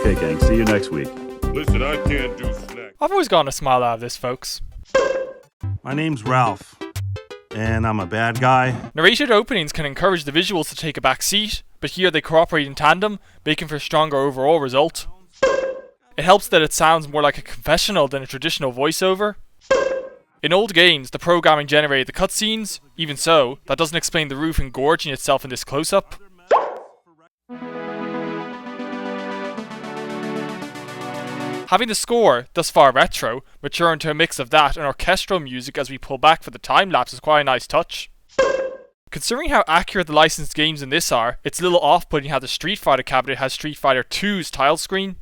Okay, gang, see you next week. Listen, I can't do snack. I've always gotten a smile out of this, folks. My name's Ralph, and I'm a bad guy. Narrated openings can encourage the visuals to take a back seat, but here they cooperate in tandem, making for a stronger overall result. It helps that it sounds more like a confessional than a traditional voiceover. In old games, the programming generated the cutscenes. Even so, that doesn't explain the roof engorging itself in this close-up. Having the score, thus far retro, mature into a mix of that and orchestral music as we pull back for the time-lapse is quite a nice touch. Considering how accurate the licensed games in this are, it's a little off-putting how the Street Fighter cabinet has Street Fighter 2's tile screen.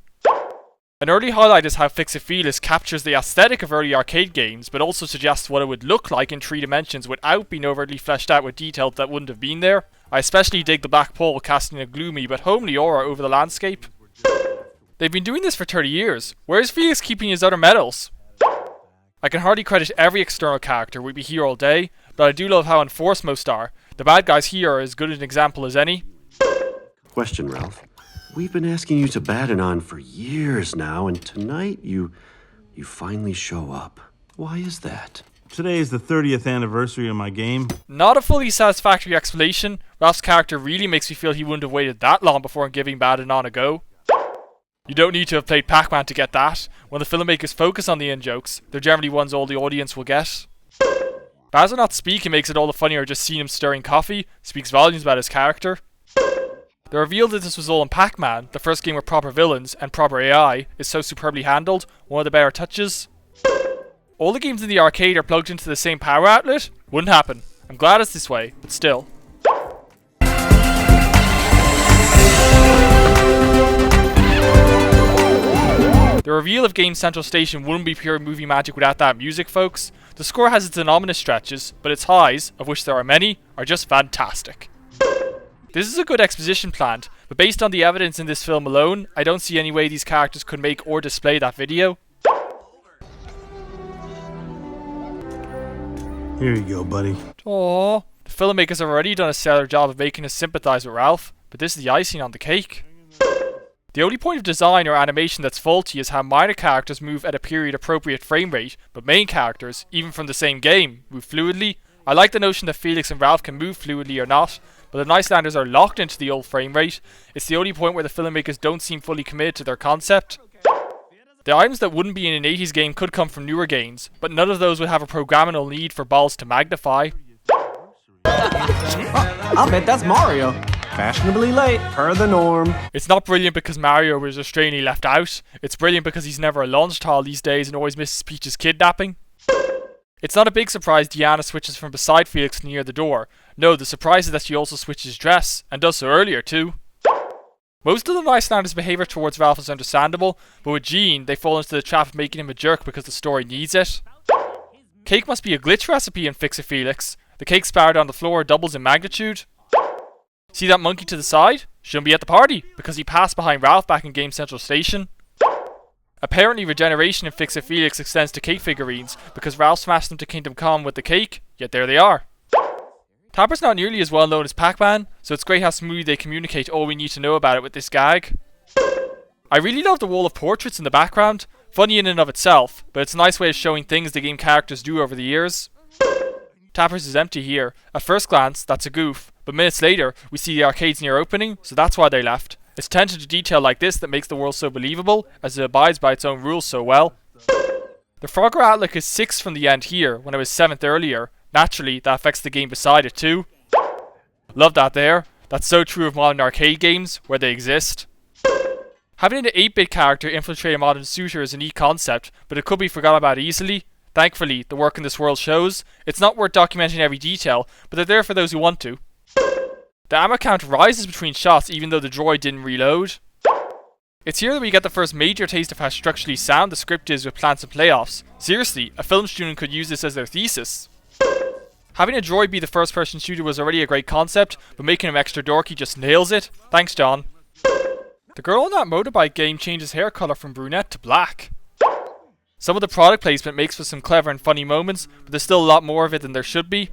An early highlight is how Fix-It-Felix captures the aesthetic of early arcade games, but also suggests what it would look like in 3 dimensions without being overtly fleshed out with details that wouldn't have been there. I especially dig the black pole casting a gloomy but homely aura over the landscape. They've been doing this for 30 years. Where is Felix keeping his other medals? I can hardly credit every external character, we'd be here all day, but I do love how enforced most are. The bad guys here are as good an example as any. Question, Ralph. We've been asking you to Buena for years now, and tonight you finally show up. Why is that? Today is the 30th anniversary of my game. Not a fully satisfactory explanation. Ralph's character really makes me feel he wouldn't have waited that long before giving Buena a go. You don't need to have played Pac-Man to get that. When the filmmakers focus on the in-jokes, they're generally ones all the audience will get. Bowser not speaking makes it all the funnier just seeing him stirring coffee, speaks volumes about his character. The reveal that this was all in Pac-Man, the first game with proper villains and proper AI, is so superbly handled, one of the better touches. All the games in the arcade are plugged into the same power outlet? Wouldn't happen. I'm glad it's this way, but still. The reveal of Game Central Station wouldn't be pure movie magic without that music, folks. The score has its anomalous stretches, but its highs, of which there are many, are just fantastic. This is a good exposition plant, but based on the evidence in this film alone, I don't see any way these characters could make or display that video. Here you go, buddy. Aww. The filmmakers have already done a stellar job of making us sympathise with Ralph, but this is the icing on the cake. The only point of design or animation that's faulty is how minor characters move at a period appropriate frame rate, but main characters, even from the same game, move fluidly. I like the notion that Felix and Ralph can move fluidly or not, but the Icelanders are locked into the old frame rate. It's the only point where the filmmakers don't seem fully committed to their concept. The items that wouldn't be in an 80s game could come from newer games, but none of those would have a programmable need for balls to magnify. I'll bet that's Mario. Fashionably late, per the norm. It's not brilliant because Mario was restrainedly left out. It's brilliant because he's never a launch tile these days and always misses Peach's kidnapping. It's not a big surprise Diana switches from beside Felix near the door. No, the surprise is that she also switches dress, and does so earlier too. Most of the Icelanders' behaviour towards Ralph is understandable, but with Jean, they fall into the trap of making him a jerk because the story needs it. Cake must be a glitch recipe in Fix-It-Felix. The cake spattered on the floor doubles in magnitude. See that monkey to the side? Shouldn't be at the party, because he passed behind Ralph back in Game Central Station. Apparently regeneration in Fix-It-Felix extends to cake figurines, because Ralph smashed them to Kingdom Come with the cake, yet there they are. Tapper's not nearly as well known as Pac-Man, so it's great how smoothly they communicate all we need to know about it with this gag. I really love the wall of portraits in the background, funny in and of itself, but it's a nice way of showing things the game characters do over the years. Tapper's is empty here. At first glance, that's a goof, but minutes later, we see the arcade's near opening, so that's why they left. It's attention to detail like this that makes the world so believable, as it abides by its own rules so well. The Frogger outlook is 6th from the end here, when it was 7th earlier. Naturally, that affects the game beside it too. Love that there. That's so true of modern arcade games, where they exist. Having an 8-bit character infiltrate a modern shooter is a neat concept, but it could be forgotten about easily. Thankfully, the work in this world shows. It's not worth documenting every detail, but they're there for those who want to. The ammo count rises between shots even though the droid didn't reload. It's here that we get the first major taste of how structurally sound the script is with Plants and Playoffs. Seriously, a film student could use this as their thesis. Having a droid be the first person shooter was already a great concept, but making him extra dorky just nails it. Thanks, John. The girl in that motorbike game changes hair colour from brunette to black. Some of the product placement makes for some clever and funny moments, but there's still a lot more of it than there should be.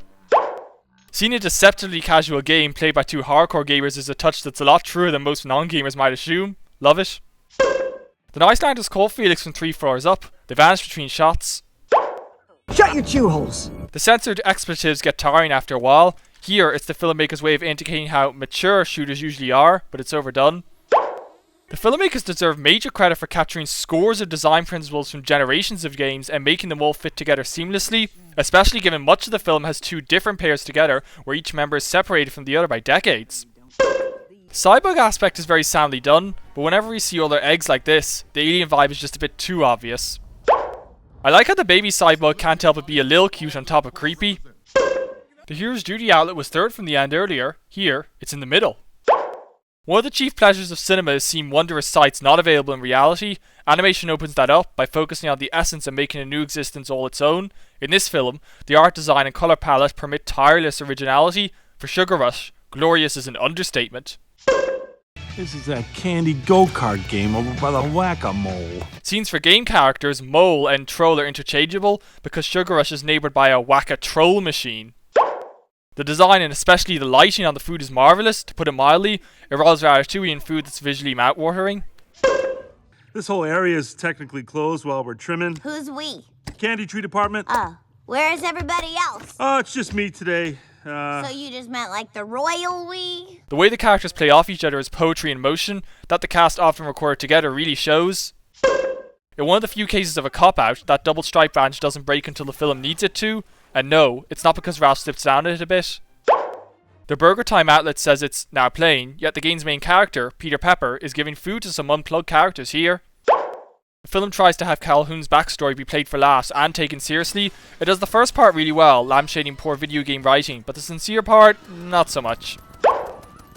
Seeing a deceptively casual game played by two hardcore gamers is a touch that's a lot truer than most non-gamers might assume. Love it. The Icelanders call Felix from 3 floors up. They vanish between shots. Shut your chew holes! The censored expletives get tiring after a while. Here, it's the filmmaker's way of indicating how mature shooters usually are, but it's overdone. The filmmakers deserve major credit for capturing scores of design principles from generations of games and making them all fit together seamlessly, especially given much of the film has 2 different pairs together, where each member is separated from the other by decades. The cyborg aspect is very soundly done, but whenever we see all their eggs like this, the alien vibe is just a bit too obvious. I like how the baby cyborg can't help but be a little cute on top of creepy. The hero's duty outlet was third from the end earlier. Here, it's in the middle. One of the chief pleasures of cinema is seeing wondrous sights not available in reality. Animation opens that up by focusing on the essence and making a new existence all its own. In this film, the art design and colour palette permit tireless originality. For Sugar Rush, glorious is an understatement. This is that candy go-kart game over by the whack-a-mole. Scenes for game characters, Mole and Troll are interchangeable because Sugar Rush is neighboured by a whack-a-troll machine. The design and especially the lighting on the food is marvellous, to put it mildly. It revolves ratatouille food that's visually mouth-watering. This whole area is technically closed while we're trimming. Who's we? Candy tree department. Where's everybody else? Oh, it's just me today. So you just meant like the royal we? The way the characters play off each other is poetry in motion. That the cast often recorded together really shows. In one of the few cases of a cop-out, that double stripe badge doesn't break until the film needs it to. And no, it's not because Ralph slips down it a bit. The Burger Time outlet says it's now playing, yet the game's main character, Peter Pepper, is giving food to some unplugged characters here. The film tries to have Calhoun's backstory be played for laughs and taken seriously. It does the first part really well, lampshading poor video game writing, but the sincere part, not so much.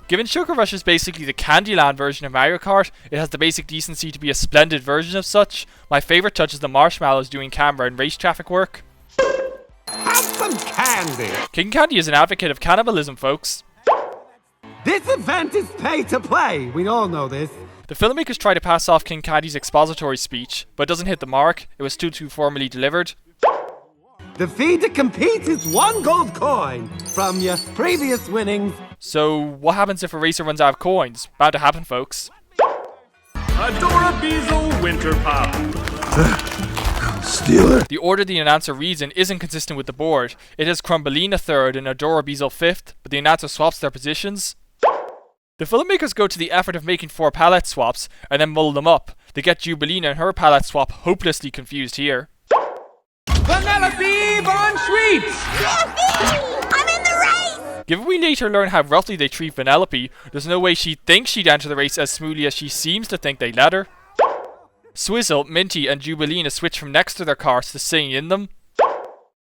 Given Sugar Rush is basically the Candyland version of Mario Kart, it has the basic decency to be a splendid version of such. My favourite touch is the marshmallows doing camera and race traffic work. Have some candy! King Candy is an advocate of cannibalism, folks. This event is pay to play. We all know this. The filmmakers try to pass off King Candy's expository speech, but it doesn't hit the mark. It was too formally delivered. The fee to compete is 1 gold coin from your previous winnings. So, what happens if a racer runs out of coins? Bound to happen, folks. Adora Beazle Winter Pop. Stealer. The order the announcer reads in isn't consistent with the board. It has Crumbelina 3rd and Adora Beazle 5th, but the announcer swaps their positions. The filmmakers go to the effort of making 4 palette swaps and then muddle them up. They get Jubilina and her palette swap hopelessly confused here. Vanellope von Sweets! Yippee! I'm in the race! Given we later learn how roughly they treat Vanellope, there's no way she thinks she'd enter the race as smoothly as she seems to think they'd let her. Swizzle, Minty and Jubilina switch from next to their cars to sitting in them.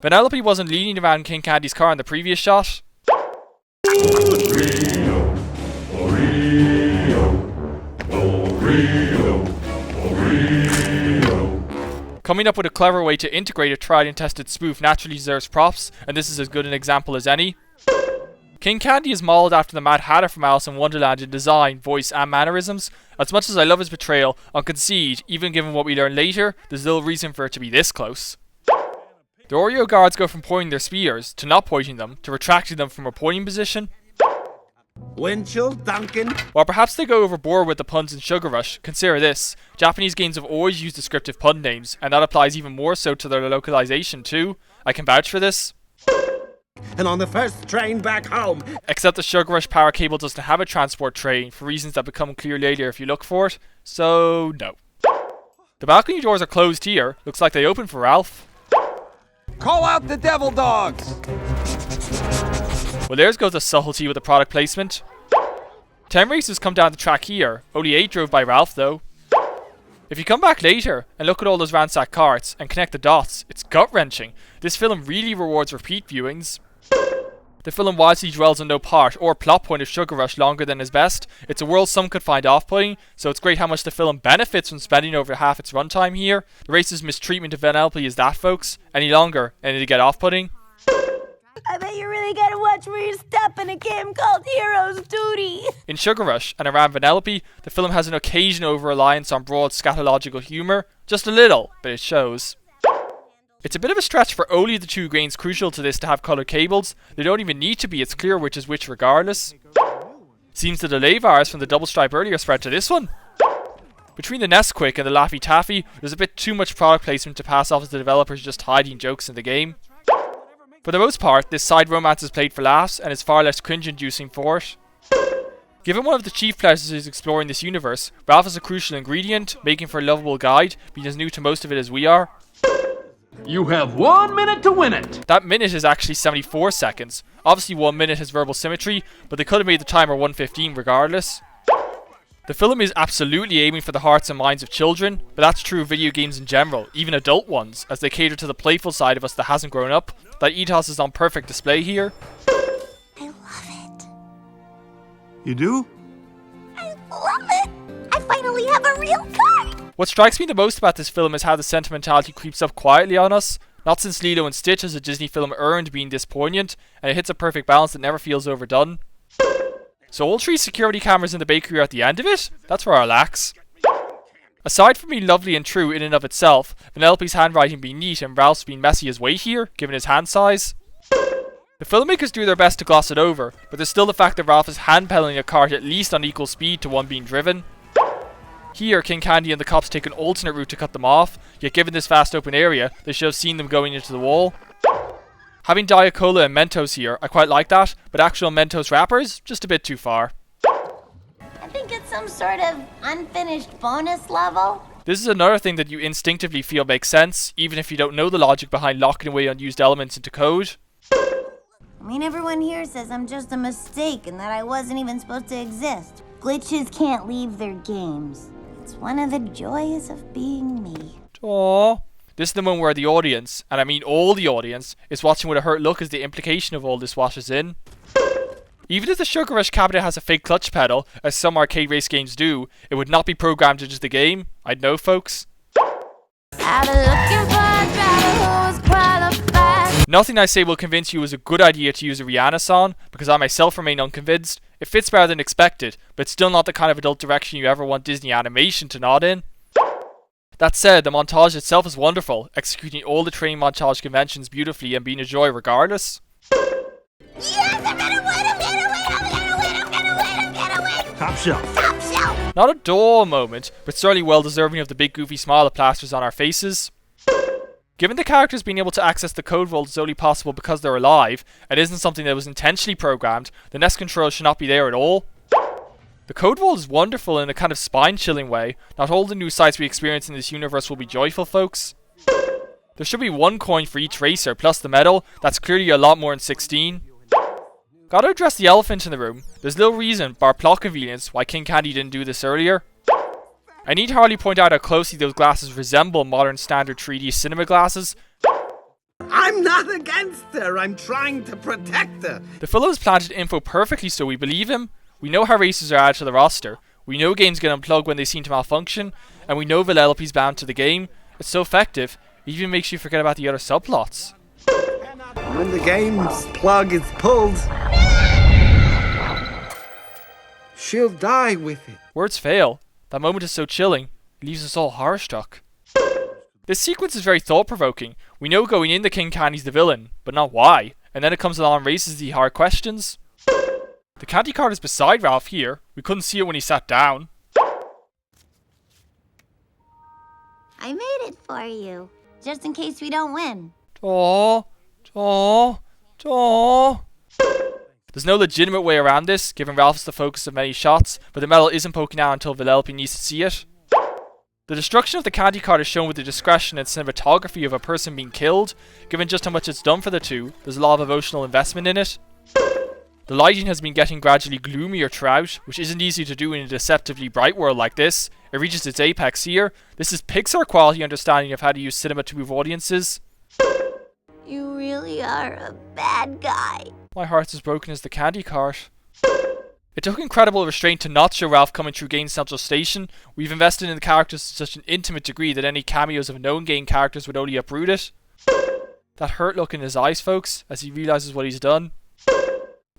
Vanellope wasn't leaning around King Candy's car in the previous shot. Coming up with a clever way to integrate a tried and tested spoof naturally deserves props, and this is as good an example as any. King Candy is modeled after the Mad Hatter from Alice in Wonderland in design, voice and mannerisms. As much as I love his portrayal, I'll concede, even given what we learn later, there's little reason for it to be this close. The Oreo guards go from pointing their spears, to not pointing them, to retracting them from a pointing position. Winchell, Duncan. While perhaps they go overboard with the puns in Sugar Rush, consider this. Japanese games have always used descriptive pun names, and that applies even more so to their localization too. I can vouch for this. And on the first train back home. Except the Sugar Rush power cable doesn't have a transport train, for reasons that become clear later if you look for it, so no. The balcony doors are closed here, looks like they open for Ralph. Call out the devil dogs. Well, there's goes the subtlety with the product placement. 10 racers come down the track here, only 8 drove by Ralph though. If you come back later and look at all those ransacked carts and connect the dots, it's gut-wrenching. This film really rewards repeat viewings. The film wisely dwells on no part or plot point of Sugar Rush longer than is best. It's a world some could find off-putting, so it's great how much the film benefits from spending over half its runtime here. The race's mistreatment of Vanellope is that, folks. Any longer, and it'll get off-putting. I bet you really gotta watch where you step in a game called Hero's Duty. In Sugar Rush and around Vanellope, the film has an occasional over-reliance on broad scatological humour. Just a little, but it shows. It's a bit of a stretch for only the 2 grains crucial to this to have coloured cables. They don't even need to be, it's clear which is which regardless. Seems the delay virus from the double stripe earlier spread to this one. Between the Nesquik and the Laffy Taffy, there's a bit too much product placement to pass off as the developers just hiding jokes in the game. For the most part, this side romance is played for laughs and is far less cringe-inducing for it. Given one of the chief pleasures is exploring this universe, Ralph is a crucial ingredient, making for a lovable guide, being as new to most of it as we are. You have 1 minute to win it. That minute is actually 74 seconds. Obviously 1 minute has verbal symmetry, but they could have made the timer 1:15 regardless. The film is absolutely aiming for the hearts and minds of children, but that's true of video games in general, even adult ones, as they cater to the playful side of us that hasn't grown up. That ethos is on perfect display here. I love it. You do? I love it. I finally have a real card. What strikes me the most about this film is how the sentimentality creeps up quietly on us. Not since Lilo and Stitch has a Disney film earned being this poignant, and it hits a perfect balance that never feels overdone. So all 3 security cameras in the bakery are at the end of it? That's where I relax. Aside from being lovely and true in and of itself, Vanellope's handwriting being neat and Ralph's being messy as weight here, given his hand size. The filmmakers do their best to gloss it over, but there's still the fact that Ralph is hand-pedaling a cart at least on equal speed to one being driven. Here, King Candy and the cops take an alternate route to cut them off, yet given this vast open area, they should have seen them going into the wall. Having Diet Cola and Mentos here, I quite like that, but actual Mentos wrappers, just a bit too far. I think it's some sort of unfinished bonus level. This is another thing that you instinctively feel makes sense, even if you don't know the logic behind locking away unused elements into code. I mean, everyone here says I'm just a mistake and that I wasn't even supposed to exist. Glitches can't leave their games. It's one of the joys of being me. Aww. This is the moment where the audience, and I mean all the audience, is watching with a hurt look as the implication of all this washes in. Even if the Sugar Rush cabinet has a fake clutch pedal, as some arcade race games do, it would not be programmed into the game. I'd know, folks. Nothing I say will convince you it was a good idea to use a Rihanna song, because I myself remain unconvinced. It fits better than expected, but it's still not the kind of adult direction you ever want Disney animation to nod in. That said, the montage itself is wonderful, executing all the training montage conventions beautifully and being a joy regardless. Yes, I'm gonna win, I'm gonna win, I'm gonna win, I'm gonna win, I'm gonna win! Top shelf. Top shelf! Not a dull moment, but certainly well deserving of the big goofy smile that plasters on our faces. Given the characters being able to access the code vault is only possible because they're alive, and isn't something that was intentionally programmed, the NES controls should not be there at all. The code vault is wonderful in a kind of spine-chilling way. Not all the new sights we experience in this universe will be joyful, folks. There should be 1 coin for each racer, plus the medal. That's clearly a lot more than 16. Gotta address the elephant in the room. There's no reason, bar plot convenience, why King Candy didn't do this earlier. I need hardly point out how closely those glasses resemble modern standard 3D cinema glasses. I'm not against her. I'm trying to protect her. The fellow has planted info perfectly so we believe him. We know how racers are added to the roster. We know games get unplugged when they seem to malfunction. And we know Vanellope's bound to the game. It's so effective, it even makes you forget about the other subplots. When the game's plug is pulled, she'll die with it. Words fail. That moment is so chilling. It leaves us all horror-struck. This sequence is very thought-provoking. We know going in that King Candy's the villain, but not why. And then it comes along and raises the hard questions. The candy cart is beside Ralph here. We couldn't see it when he sat down. I made it for you, just in case we don't win. Aww. Aww. Aww. There's no legitimate way around this, given Ralph is the focus of many shots, but the medal isn't poking out until Vanellope needs to see it. The destruction of the candy cart is shown with the discretion and cinematography of a person being killed. Given just how much it's done for the two, there's a lot of emotional investment in it. The lighting has been getting gradually gloomier throughout, which isn't easy to do in a deceptively bright world like this. It reaches its apex here. This is Pixar quality understanding of how to use cinema to move audiences. You really are a bad guy. My heart's as broken as the candy cart. It took incredible restraint to not show Ralph coming through Gain Central Station. We've invested in the characters to such an intimate degree that any cameos of known Gain characters would only uproot it. That hurt look in his eyes, folks, as he realises what he's done.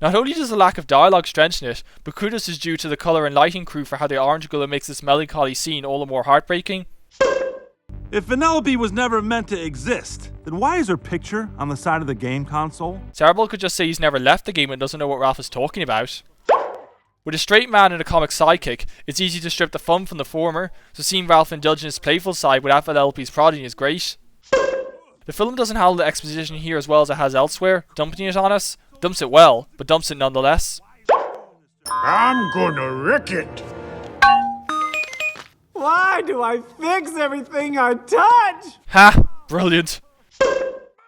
Not only does the lack of dialogue strengthen it, but kudos is due to the colour and lighting crew for how the orange colour makes this melancholy scene all the more heartbreaking. If Vanellope was never meant to exist, then why is her picture on the side of the game console? Cerebral could just say he's never left the game and doesn't know what Ralph is talking about. With a straight man and a comic sidekick, it's easy to strip the fun from the former, so seeing Ralph indulge in his playful side without Vanellope's prodding is great. The film doesn't handle the exposition here as well as it has elsewhere, dumping it on us. Dumps it well, but dumps it nonetheless. I'm gonna wreck it. Why do I fix everything I touch? Ha! Brilliant.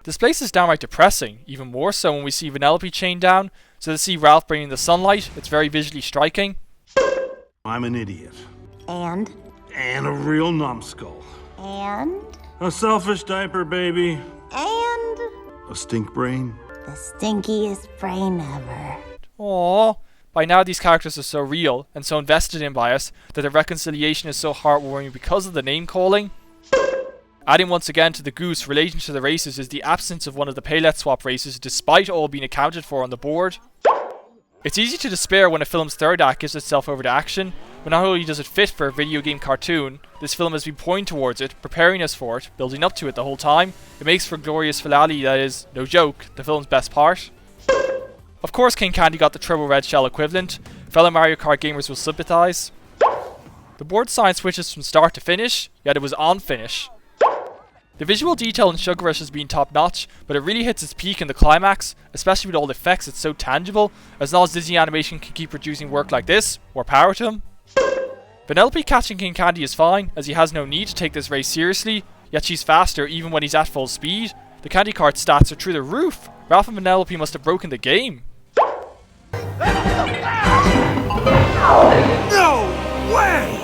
This place is downright depressing, even more so when we see Vanellope chained down, so to see Ralph bringing the sunlight, it's very visually striking. I'm an idiot. And? And a real numbskull. And? A selfish diaper baby. And? A stink brain. The stinkiest brain ever. Aww. By now these characters are so real, and so invested in by us, that the reconciliation is so heartwarming because of the name calling. Adding once again to the goose relating to the races is the absence of one of the Paylet swap races despite all being accounted for on the board. It's easy to despair when a film's third act gives itself over to action, but not only does it fit for a video game cartoon, this film has been pointing towards it, preparing us for it, building up to it the whole time. It makes for a glorious finale that is, no joke, the film's best part. Of course King Candy got the Turbo Red Shell equivalent, fellow Mario Kart gamers will sympathise. The board sign switches from start to finish, yet it was on finish. The visual detail in Sugar Rush has been top notch, but it really hits its peak in the climax, especially with all the effects. It's so tangible. As long as Disney Animation can keep producing work like this, more power to them. Vanellope catching King Candy is fine, as he has no need to take this race seriously, yet she's faster even when he's at full speed. The Candy Cart stats are through the roof. Ralph and Vanellope must have broken the game. No way!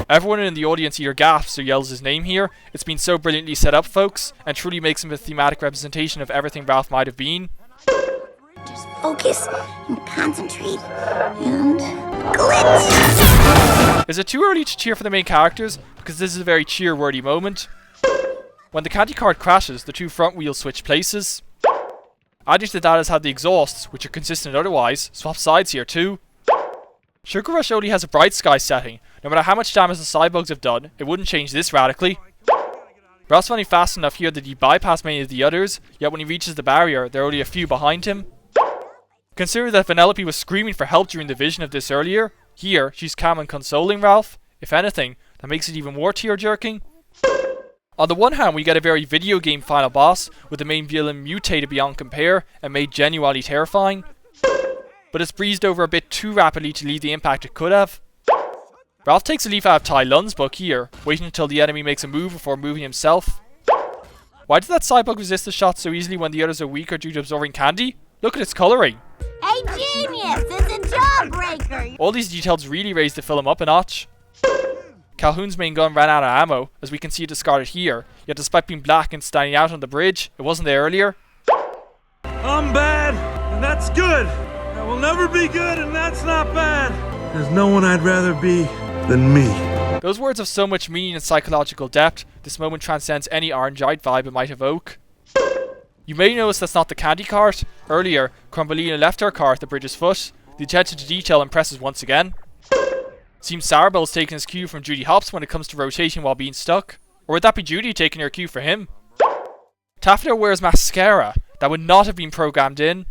Everyone in the audience either gasps or yells his name here. It's been so brilliantly set up, folks, and truly makes him a thematic representation of everything Ralph might have been. Just focus and concentrate and glitch. Is it too early to cheer for the main characters? Because this is a very cheer-worthy moment. When the Candy Cart crashes, the two front wheels switch places. Adding to that is how the exhausts, which are consistent otherwise, swap sides here too. Sugar Rush only has a bright sky setting. No matter how much damage the Cybugs have done, it wouldn't change this radically. Ralph's running fast enough here that he bypassed many of the others, yet when he reaches the barrier, there are only a few behind him. Consider that Vanellope was screaming for help during the vision of this earlier. Here, she's calm and consoling Ralph. If anything, that makes it even more tear-jerking. On the one hand, we get a very video game final boss, with the main villain mutated beyond compare, and made genuinely terrifying. But it's breezed over a bit too rapidly to leave the impact it could have. Ralph takes a leaf out of Tai Lun's book here, waiting until the enemy makes a move before moving himself. Why did that Cybug resist the shot so easily when the others are weaker due to absorbing candy? Look at its colouring. Hey, genius! It's a jawbreaker! All these details really raise the film up a notch. Calhoun's main gun ran out of ammo, as we can see it discarded here, yet despite being black and standing out on the bridge, it wasn't there earlier. I'm bad, and that's good. I will never be good, and that's not bad. There's no one I'd rather be than me. Those words have so much meaning and psychological depth. This moment transcends any orange-eyed vibe it might evoke. You may notice that's not the Candy Cart. Earlier, Crumbelina left her car at the bridge's foot. The attention to detail impresses once again. Seems Sarabelle's taking his cue from Judy Hopps when it comes to rotation while being stuck. Or would that be Judy taking her cue for him? Taffeta wears mascara. That would not have been programmed in.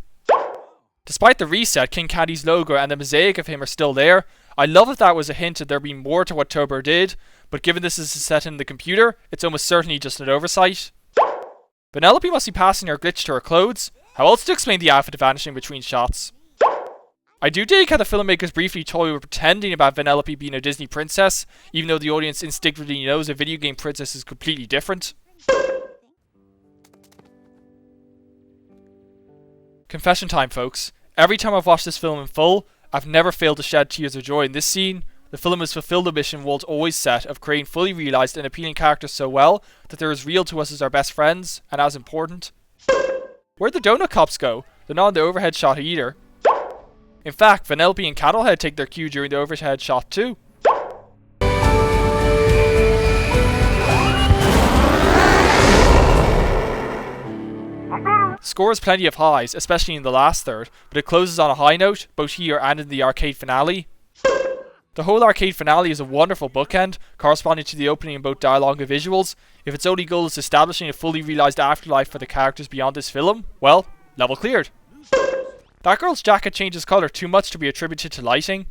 Despite the reset, King Candy's logo and the mosaic of him are still there. I love if that was a hint at there being more to what Turbo did, but given this is set in the computer, it's almost certainly just an oversight. Vanellope must be passing her glitch to her clothes. How else to explain the outfit vanishing between shots? I do dig how the filmmakers briefly toy with pretending about Vanellope being a Disney princess, even though the audience instinctively knows a video game princess is completely different. Confession time, folks. Every time I've watched this film in full, I've never failed to shed tears of joy in this scene. The film has fulfilled the mission Walt always set of creating fully realised and appealing characters so well that they're as real to us as our best friends, and as important. Where'd the donut cops go? They're not in the overhead shot either. In fact, Vanellope and Cattlehead take their cue during the overhead shot too. Scores plenty of highs, especially in the last third, but it closes on a high note, both here and in the arcade finale. The whole arcade finale is a wonderful bookend, corresponding to the opening in both dialogue and visuals. If its only goal is establishing a fully realised afterlife for the characters beyond this film, well, level cleared. That girl's jacket changes colour too much to be attributed to lighting.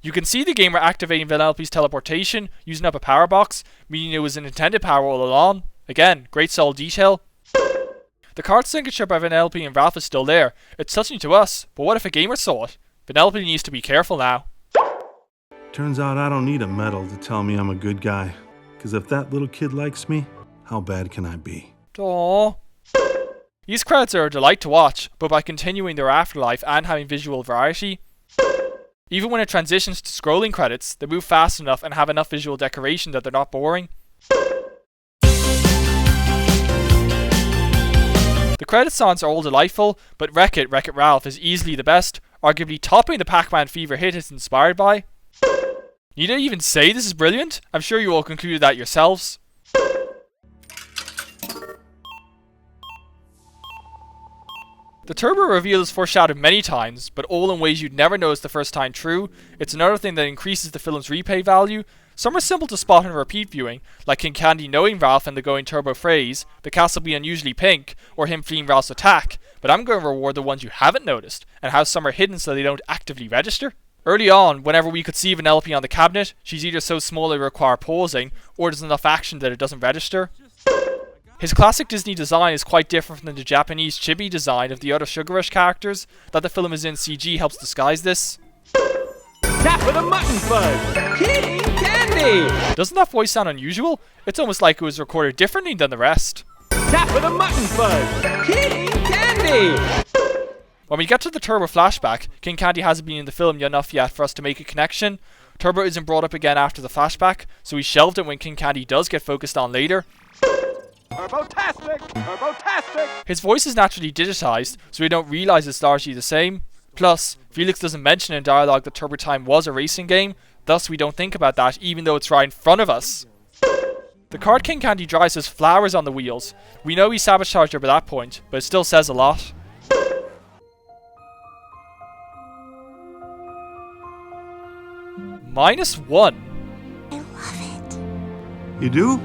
You can see the gamer activating Vanellope's teleportation using up a power box, meaning it was an intended power all along. Again, great subtle detail. The card signature by Vanellope and Ralph is still there. It's touching to us, but what if a gamer saw it? Vanellope needs to be careful now. Turns out I don't need a medal to tell me I'm a good guy. Because if that little kid likes me, how bad can I be? Aww. These credits are a delight to watch, but by continuing their afterlife and having visual variety, even when it transitions to scrolling credits, they move fast enough and have enough visual decoration that they're not boring. The credit songs are all delightful, but Wreck-It Ralph is easily the best, arguably topping the Pac-Man fever hit it's inspired by. Need I even say this is brilliant? I'm sure you all concluded that yourselves. The turbo reveal is foreshadowed many times, but all in ways you'd never notice the first time through. It's another thing that increases the film's replay value. Some are simple to spot in repeat viewing, like King Candy knowing Ralph and the going turbo phrase, the castle being unusually pink, or him fleeing Ralph's attack, but I'm going to reward the ones you haven't noticed, and how some are hidden so they don't actively register. Early on, whenever we could see Vanellope on the cabinet, she's either so small they require pausing, or there's enough action that it doesn't register. His classic Disney design is quite different from the Japanese chibi design of the other Sugar Rush characters. That the film is in CG helps disguise this. Tap with a mutton fudge! King Candy! Doesn't that voice sound unusual? It's almost like it was recorded differently than the rest. Tap with a mutton fudge! King Candy! When we get to the Turbo flashback, King Candy hasn't been in the film enough yet for us to make a connection. Turbo isn't brought up again after the flashback, so we shelved it when King Candy does get focused on later. Turbo-tastic! Turbo-tastic! His voice is naturally digitized, so we don't realise it's largely the same. Plus, Felix doesn't mention in dialogue that Turbo Time was a racing game, thus we don't think about that even though it's right in front of us. The card King Candy drives has flowers on the wheels. We know he sabotaged her by that point, but it still says a lot. -1. I love it. You do?